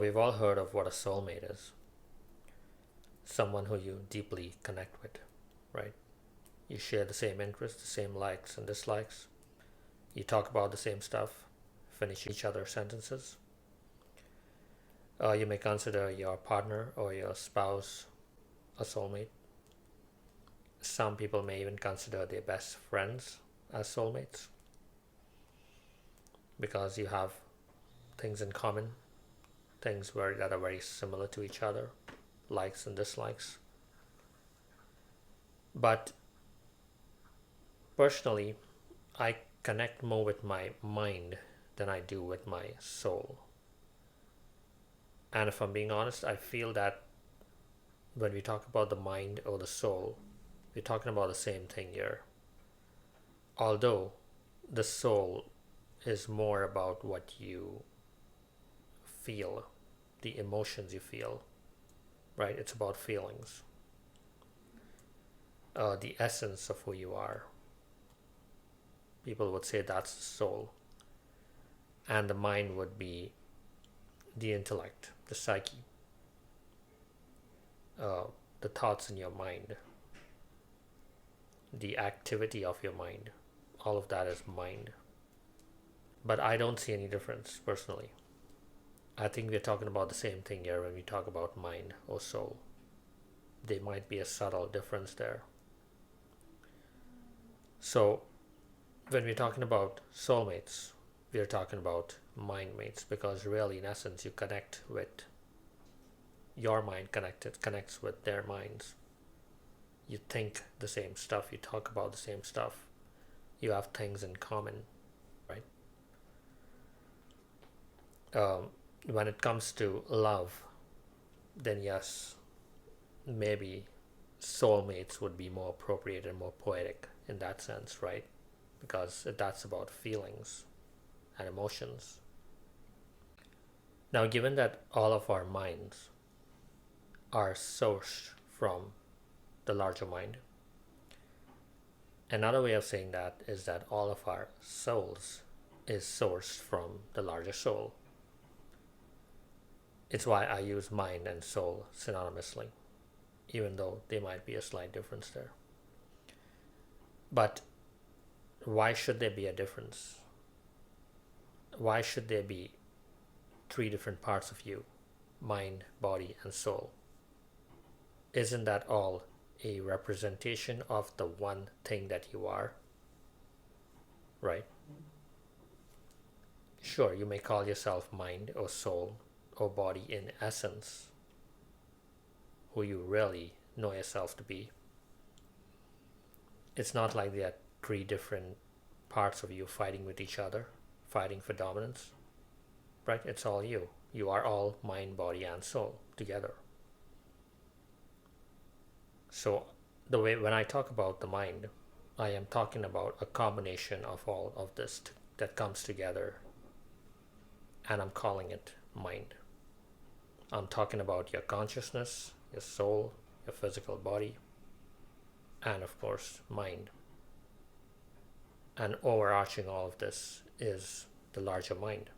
We've all heard of what a soulmate is. Someone who you deeply connect with, right? You share the same interests, the same likes and dislikes. You talk about the same stuff, finish each other's sentences. You may consider your partner or your spouse a soulmate. Some people may even consider their best friends as soulmates because you have things in common, that are very similar to each other, likes and dislikes. But personally, I connect more with my mind than I do with my soul. And if I'm being honest, I feel that when we talk about the mind or the soul, we're talking about the same thing here. Although the soul is more about what you feel, the emotions you feel, right? It's about feelings, the essence of who you are. People would say that's the soul. And the mind would be the intellect, the psyche, the thoughts in your mind, the activity of your mind. All of that is mind. But I don't see any difference personally. I think we're talking about the same thing here when we talk about mind or soul. There might be a subtle difference there. So, when we're talking about soulmates, we're talking about mind mates because really, in essence, you connect with your mind, connects with their minds. You think the same stuff, you talk about the same stuff, you have things in common, right? When it comes to love, then yes, maybe soulmates would be more appropriate and more poetic in that sense, right? Because that's about feelings and emotions. Now, given that all of our minds are sourced from the larger mind, another way of saying that is that all of our souls is sourced from the larger soul. It's why I use mind and soul synonymously, even though there might be a slight difference there. But why should there be a difference? Why should there be three different parts of you: mind, body, and soul? Isn't that all a representation of the one thing that you are? Right? Sure, you may call yourself mind or soul or body in essence, who you really know yourself to be. It's not like there are three different parts of you fighting with each other, fighting for dominance, right? It's all you. You are all mind, body, and soul together. So the way when I talk about the mind, I am talking about a combination of all of this that comes together, and I'm calling it mind. I'm talking about your consciousness, your soul, your physical body, and of course, mind. And overarching all of this is the larger mind.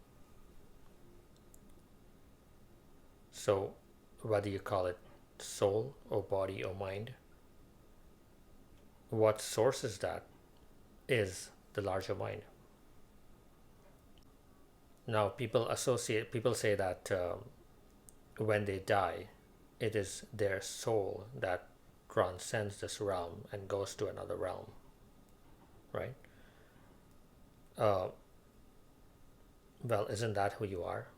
So, whether you call it soul or body or mind, what sources that is the larger mind. Now, people say that when they die, it is their soul that transcends this realm and goes to another realm, right? Well, isn't that who you are?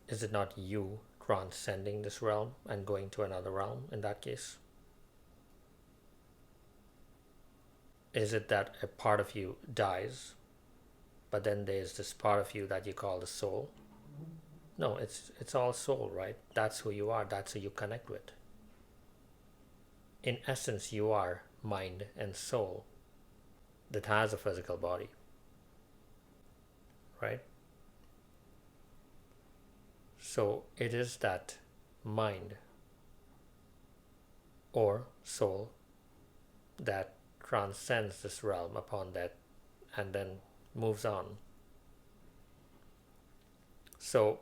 Is it not you transcending this realm and going to another realm in that case? Is it that a part of you dies, but then there's this part of you that you call the soul? No, it's all soul, right? That's who you are. That's who you connect with. In essence, you are mind and soul that has a physical body, right? So it is that mind or soul that transcends this realm upon that and then moves on. So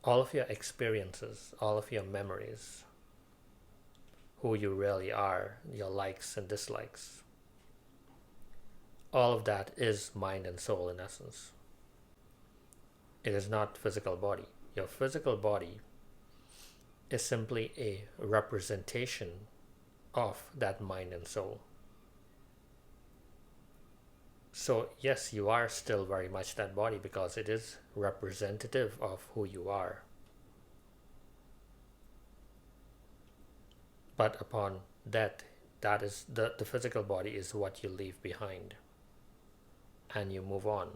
All of your experiences, all of your memories, who you really are, your likes and dislikes, all of that is mind and soul in essence. It is not physical body. Your physical body is simply a representation of that mind and soul. So yes, you are still very much that body because it is representative of who you are. But upon death, that is the physical body is what you leave behind. And you move on.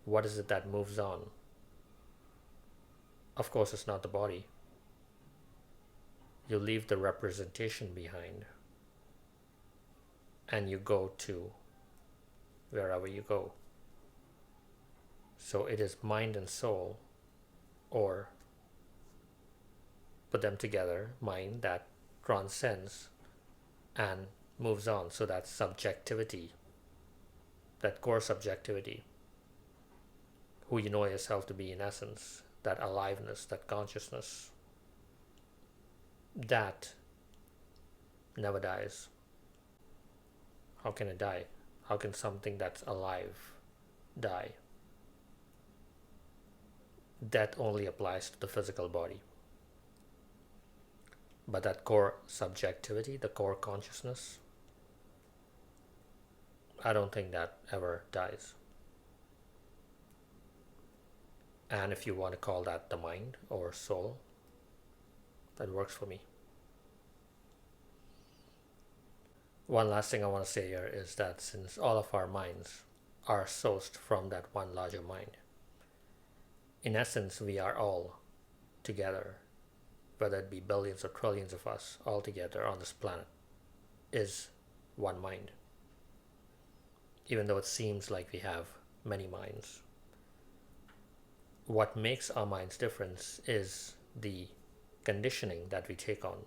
What is it that moves on? Of course, it's not the body. You leave the representation behind. And you go to wherever you go. So it is mind and soul, or put them together, mind that transcends and moves on. So that subjectivity, that core subjectivity, who you know yourself to be in essence, that aliveness, that consciousness, that never dies. How can it die? How can something that's alive die? Death only applies to the physical body. But that core subjectivity, the core consciousness, I don't think that ever dies. And if you want to call that the mind or soul, that works for me. One last thing I want to say here is that since all of our minds are sourced from that one larger mind, in essence, we are all together, whether it be billions or trillions of us all together on this planet, is one mind. Even though it seems like we have many minds. What makes our minds different is the conditioning that we take on.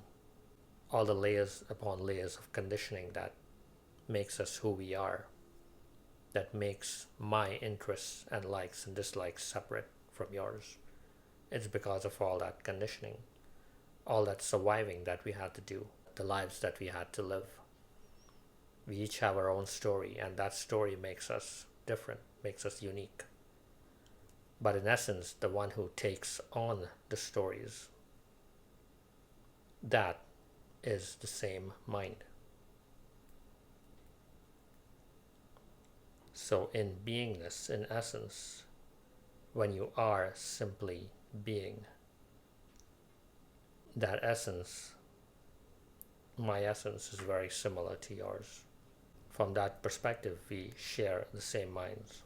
All the layers upon layers of conditioning that makes us who we are. That makes my interests and likes and dislikes separate from yours. It's because of all that conditioning, all that surviving that we had to do, the lives that we had to live. We each have our own story, and that story makes us different, makes us unique. But in essence, the one who takes on the stories, that is the same mind. So in beingness, in essence, when you are simply being, that essence, my essence, is very similar to yours. From that perspective, we share the same minds.